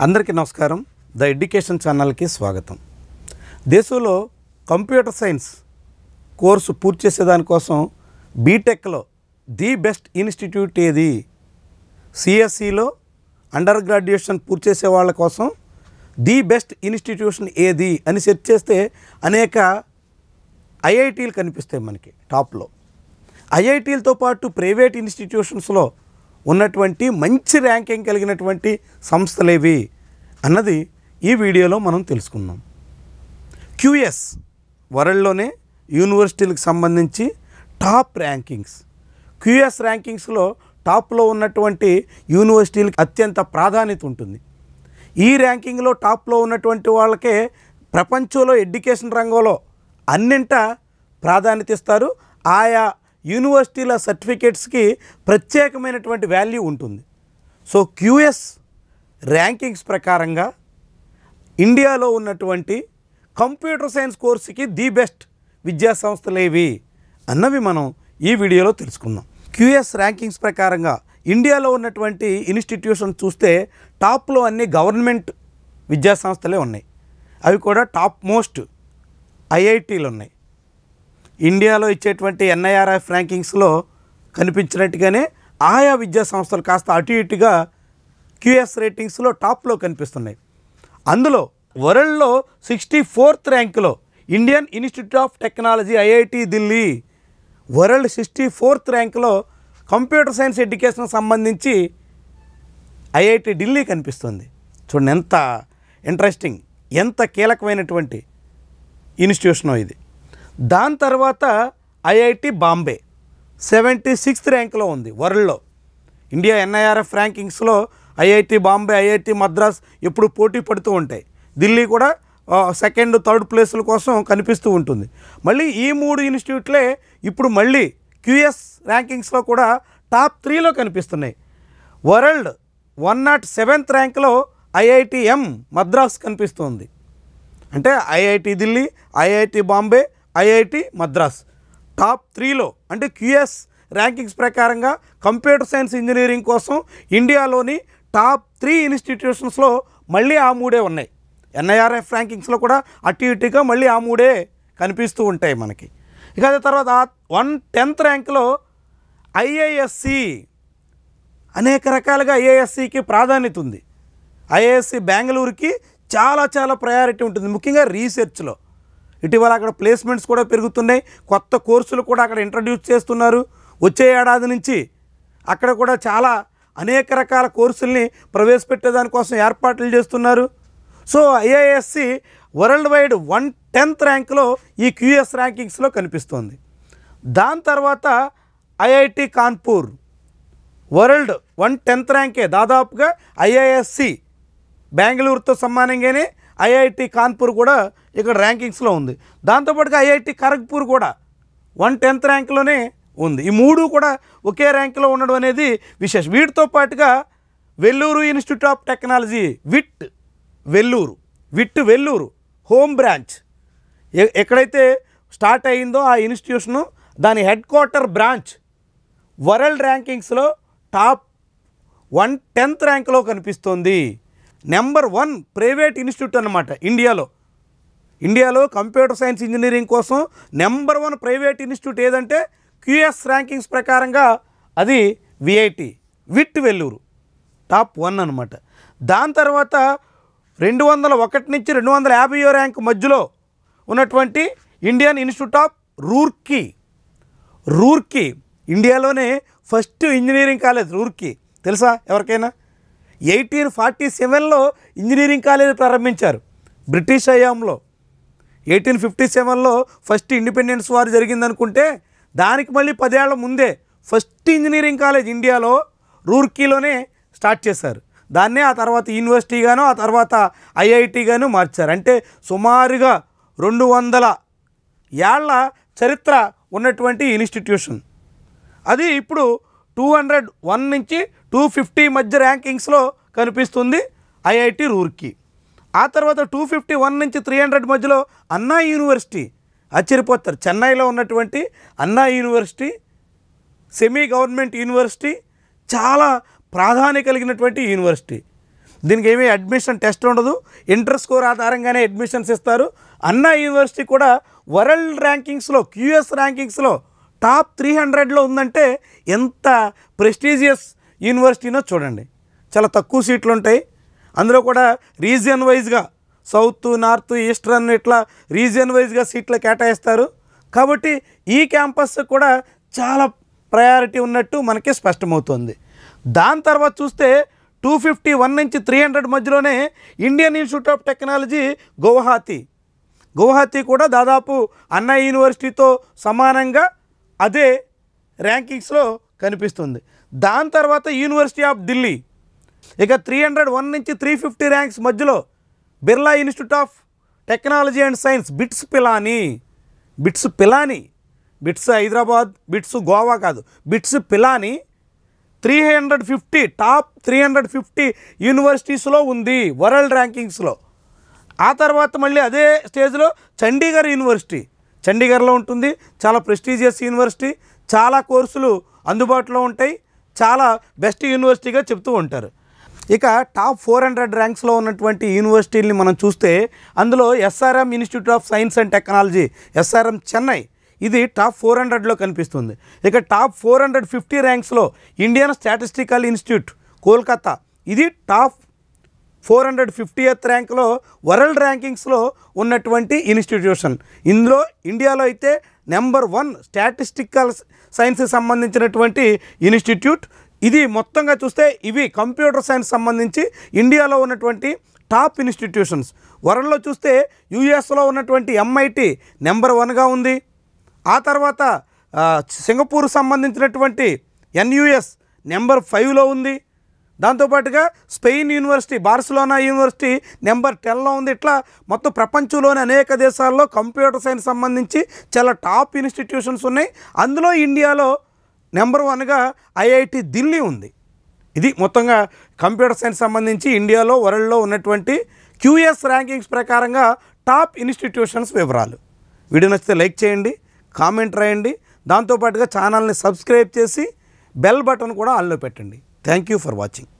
అందరికీ నమస్కారం. The education ఛానల్కి స్వాగతం. దేశంలో కంప్యూటర్ సైన్స్ కోర్సు పూర్తి చేసేదానికోసం బీటెక్లో ది బెస్ట్ ఇన్స్టిట్యూట్ ఏది, సిఎస్సిలో అండర్ గ్రాడ్యుయేషన్ పూర్తి చేసే వాళ్ళ కోసం ది బెస్ట్ ఇన్స్టిట్యూషన్ ఏది అని సెర్చ్ చేస్తే అనేక ఐఐటీలు కనిపిస్తాయి మనకి టాప్లో. ఐఐటీలతో పాటు ప్రైవేట్ ఇన్స్టిట్యూషన్స్లో ఉన్నటువంటి మంచి ర్యాంకింగ్ కలిగినటువంటి సంస్థలేవి అన్నది ఈ వీడియోలో మనం తెలుసుకుందాం. క్యూఎస్ వరల్డ్లోనే యూనివర్సిటీలకు సంబంధించి టాప్ ర్యాంకింగ్స్. క్యూఎస్ ర్యాంకింగ్స్లో టాప్లో ఉన్నటువంటి యూనివర్సిటీలకు అత్యంత ప్రాధాన్యత ఉంటుంది. ఈ ర్యాంకింగ్లో టాప్లో ఉన్నటువంటి వాళ్ళకే ప్రపంచంలో ఎడ్యుకేషన్ రంగంలో అన్నింట ప్రాధాన్యత ఇస్తారు. ఆయా యూనివర్సిటీల సర్టిఫికేట్స్కి ప్రత్యేకమైనటువంటి వాల్యూ ఉంటుంది. సో క్యూఎస్ ర్యాంకింగ్స్ ప్రకారంగా ఇండియాలో ఉన్నటువంటి కంప్యూటర్ సైన్స్ కోర్సుకి ది బెస్ట్ విద్యా సంస్థలేవి అన్నవి మనం ఈ వీడియోలో తెలుసుకుందాం. క్యూఎస్ ర్యాంకింగ్స్ ప్రకారంగా ఇండియాలో ఉన్నటువంటి ఇన్స్టిట్యూషన్ చూస్తే టాప్లో అన్ని గవర్నమెంట్ విద్యా సంస్థలే ఉన్నాయి. అవి కూడా టాప్ మోస్ట్ ఐఐటీలు ఉన్నాయి. ఇండియాలో ఇచ్చేటువంటి ఎన్ఐఆర్ఎఫ్ ర్యాంకింగ్స్లో కనిపించినట్టుగానే ఆయా విద్యా సంస్థలు కాస్త అటు ఇటుగా క్యూఎస్ రేటింగ్స్లో టాప్లో కనిపిస్తున్నాయి. అందులో వరల్డ్లో 64th ర్యాంకులో Indian Institute of Technology IIT Delhi world 64th ర్యాంకులో కంప్యూటర్ సైన్స్ ఎడ్యుకేషన్ సంబంధించి ఐఐటి ఢిల్లీ కనిపిస్తుంది. చూడండి ఎంత ఇంట్రెస్టింగ్, ఎంత కీలకమైనటువంటి ఇన్స్టిట్యూషనో ఇది. దాని తర్వాత ఐఐటి బాంబే 76th ర్యాంక్లో ఉంది వరల్డ్లో. ఇండియా ఎన్ఐఆర్ఎఫ్ ర్యాంకింగ్స్లో ఐఐటి బాంబే, ఐఐటి మద్రాస్ ఎప్పుడు పోటీ పడుతూ ఉంటాయి. ఢిల్లీ కూడా సెకండ్, థర్డ్ ప్లేసుల కోసం కనిపిస్తూ ఉంటుంది. మళ్ళీ ఈ మూడు ఇన్స్టిట్యూట్లే ఇప్పుడు మళ్ళీ క్యూఎస్ ర్యాంకింగ్స్లో కూడా టాప్ 3లో కనిపిస్తున్నాయి. వరల్డ్ 107th ర్యాంక్లో ఐఐటిఎం మద్రాస్ కనిపిస్తుంది. అంటే IIT Delhi, IIT Bombay, IIT Madras top 3లో. అంటే క్యూఎస్ ర్యాంకింగ్స్ ప్రకారంగా కంప్యూటర్ సైన్స్ ఇంజనీరింగ్ కోసం ఇండియాలోని టాప్ 3 ఇన్స్టిట్యూషన్స్లో మళ్ళీ ఆ మూడే ఉన్నాయి. ఎన్ఐఆర్ఎఫ్ ర్యాంకింగ్స్లో కూడా అటు ఇటుగా మళ్ళీ ఆ మూడే కనిపిస్తూ ఉంటాయి మనకి. ఇక అదే తర్వాత 110th ర్యాంక్లో ఐఐఎస్సి. అనేక రకాలుగా ఐఐఎస్సికి ప్రాధాన్యత ఉంది. ఐఐఎస్సి బెంగళూరుకి చాలా ప్రయారిటీ ఉంటుంది, ముఖ్యంగా రీసెర్చ్లో. ఇటీవల అక్కడ ప్లేస్మెంట్స్ కూడా పెరుగుతున్నాయి, కొత్త కోర్సులు కూడా అక్కడ ఇంట్రడ్యూస్ చేస్తున్నారు. వచ్చే ఏడాది నుంచి అక్కడ కూడా చాలా అనేక రకాల కోర్సుల్ని ప్రవేశపెట్టేదానికోసం ఏర్పాట్లు చేస్తున్నారు. So IISc world wide 110th ర్యాంక్లో ఈ క్యూఎస్ ర్యాంకింగ్స్లో కనిపిస్తోంది. దాని తర్వాత ఐఐటి కాన్పూర్ వరల్డ్ 110th ర్యాంకే. దాదాపుగా ఐఐఎస్సి బెంగళూరుతో సమానంగానే ఐఐటి కాన్పూర్ కూడా ఇక్కడ ర్యాంకింగ్స్లో ఉంది. దాంతోపాటుగా ఐఐటి ఖరగ్పూర్ కూడా 110th ర్యాంక్లోనే ఉంది. ఈ మూడు కూడా ఒకే ర్యాంకులో ఉండడం అనేది విశేషం. వీటితో పాటుగా Vellore Institute of Technology VIT Vellore home branch ఎక్కడైతే స్టార్ట్ అయ్యిందో ఆ ఇన్స్టిట్యూషను, దాని హెడ్ క్వార్టర్ బ్రాంచ్ వరల్డ్ ర్యాంకింగ్స్లో టాప్ 110th ర్యాంక్లో కనిపిస్తోంది. నెంబర్ 1 ప్రైవేట్ ఇన్స్టిట్యూట్ అన్నమాట ఇండియాలో కంప్యూటర్ సైన్స్ ఇంజనీరింగ్ కోసం నెంబర్ 1 ప్రైవేట్ ఇన్స్టిట్యూట్ ఏదంటే క్యూఎస్ ర్యాంకింగ్స్ ప్రకారంగా అది విట్ వెల్లూరు టాప్ 1 అనమాట. దాని తర్వాత 201 నుంచి 250వ ర్యాంక్ మధ్యలో ఉన్నటువంటి ఇండియన్ ఇన్స్టిట్యూట్ ఆఫ్ రూర్కీ ఇండియాలోనే ఫస్ట్ ఇంజనీరింగ్ కాలేజ్ రూర్కీ. తెలుసా ఎవరికైనా? 1847లో ఇంజనీరింగ్ కాలేజ్ ప్రారంభించారు బ్రిటిష్ హయాంలో. 1857లో ఫస్ట్ ఇండిపెండెన్స్ వార్ జరిగిందనుకుంటే దానికి మళ్ళీ 10 ఏళ్ల ముందే ఫస్ట్ ఇంజనీరింగ్ కాలేజ్ ఇండియాలో రూర్కీలోనే స్టార్ట్ చేశారు. దాన్నే ఆ తర్వాత యూనివర్సిటీగాను, ఆ తర్వాత ఐఐటీగాను మార్చారు. అంటే సుమారుగా 200 ఏళ్ల చరిత్ర ఉన్నటువంటి ఇన్స్టిట్యూషన్. అది ఇప్పుడు 201 నుంచి 250 మధ్య ర్యాంకింగ్స్లో కనిపిస్తుంది ఐఐటి రూర్కీ. ఆ తర్వాత 251 నుంచి 300 మధ్యలో అన్నా యూనివర్సిటీ. ఆశ్చర్యపోతారు, చెన్నైలో ఉన్నటువంటి అన్నా యూనివర్సిటీ సెమీ గవర్నమెంట్ యూనివర్సిటీ, చాలా ప్రాధాన్యత కలిగినటువంటి యూనివర్సిటీ. దీనికి ఏమీ అడ్మిషన్ టెస్ట్ ఉండదు, ఇంటర్ స్కోర్ ఆధారంగానే అడ్మిషన్స్ ఇస్తారు. అన్నా యూనివర్సిటీ కూడా వరల్డ్ ర్యాంకింగ్స్లో, క్యూఎస్ ర్యాంకింగ్స్లో టాప్ 300లో ఉందంటే ఎంత ప్రెస్టీజియస్ యూనివర్సిటీనో చూడండి. చాలా తక్కువ సీట్లు ఉంటాయి. అందులో కూడా రీజియన్ వైజ్గా సౌత్, నార్త్, ఈస్టర్న్ ఇట్లా రీజియన్ వైజ్గా సీట్లు కేటాయిస్తారు. కాబట్టి ఈ క్యాంపస్ కూడా చాలా ప్రయారిటీ ఉన్నట్టు మనకి స్పష్టమవుతుంది. దాని తర్వాత చూస్తే 251 నుంచి 300 మధ్యలోనే Indian Institute of technology Guwahati కూడా దాదాపు అన్నా యూనివర్సిటీతో సమానంగా అదే ర్యాంకింగ్స్లో కనిపిస్తుంది. దాని తర్వాత యూనివర్సిటీ ఆఫ్ ఢిల్లీ, ఇక 301 నుంచి 350 ర్యాంక్స్ మధ్యలో Birla institute of technology and science, bits Hyderabad, bits Goa కాదు, బిట్స్ పిలాని 350 టాప్ 350 యూనివర్సిటీస్లో ఉంది వరల్డ్ ర్యాంకింగ్స్లో. ఆ తర్వాత మళ్ళీ అదే స్టేజ్లో చండీగఢ్ యూనివర్సిటీ, చండీగఢ్లో ఉంటుంది. చాలా ప్రెస్టీజియస్ యూనివర్సిటీ, చాలా కోర్సులు అందుబాటులో ఉంటాయి, చాలా బెస్ట్ యూనివర్సిటీగా చెప్తూ ఉంటారు. ఇక టాప్ 400 ర్యాంక్స్లో ఉన్నటువంటి యూనివర్సిటీని మనం చూస్తే అందులో SRM Institute of Science and Technology, SRM Chennai, ఇది టాప్ 400లో కనిపిస్తుంది. ఇక టాప్ 450 ర్యాంక్స్లో ఇండియన్ స్టాటిస్టికల్ ఇన్స్టిట్యూట్ కోల్కతా, ఇది టాప్ 450th ర్యాంక్లో వరల్డ్ ర్యాంకింగ్స్లో ఉన్నటువంటి ఇన్స్టిట్యూషన్. ఇందులో ఇండియాలో అయితే నెంబర్ 1 స్టాటిస్టికల్ సైన్స్కి సంబంధించినటువంటి ఇన్స్టిట్యూట్ ఇది. మొత్తంగా చూస్తే ఇవి కంప్యూటర్ సైన్స్ సంబంధించి ఇండియాలో ఉన్నటువంటి టాప్ ఇన్స్టిట్యూషన్స్. వరల్డ్లో చూస్తే యూఎస్లో ఉన్నటువంటి ఎంఐటి నెంబర్ 1గా ఉంది. ఆ తర్వాత సింగపూర్ సంబంధించినటువంటి ఎన్యుఎస్ నెంబర్ 5లో ఉంది. దాంతోపాటుగా Spain university, Barcelona university number 10లో ఉంది. ఇట్లా మొత్తం ప్రపంచంలోని అనేక దేశాల్లో కంప్యూటర్ సైన్స్ సంబంధించి చాలా టాప్ ఇన్స్టిట్యూషన్స్ ఉన్నాయి. అందులో ఇండియాలో నెంబర్ 1గా ఐఐటి ఢిల్లీ ఉంది. ఇది మొత్తంగా కంప్యూటర్ సైన్స్ సంబంధించి ఇండియాలో వరల్డ్లో ఉన్నటువంటి క్యూఎస్ ర్యాంకింగ్స్ ప్రకారంగా టాప్ ఇన్స్టిట్యూషన్స్ వివరాలు. వీడియో నచ్చితే లైక్ చేయండి, కామెంట్ రాయండి, దాంతోపాటుగా ఛానల్ని సబ్స్క్రైబ్ చేసి బెల్ బటన్ కూడా ఆన్లో పెట్టండి. Thank you for watching.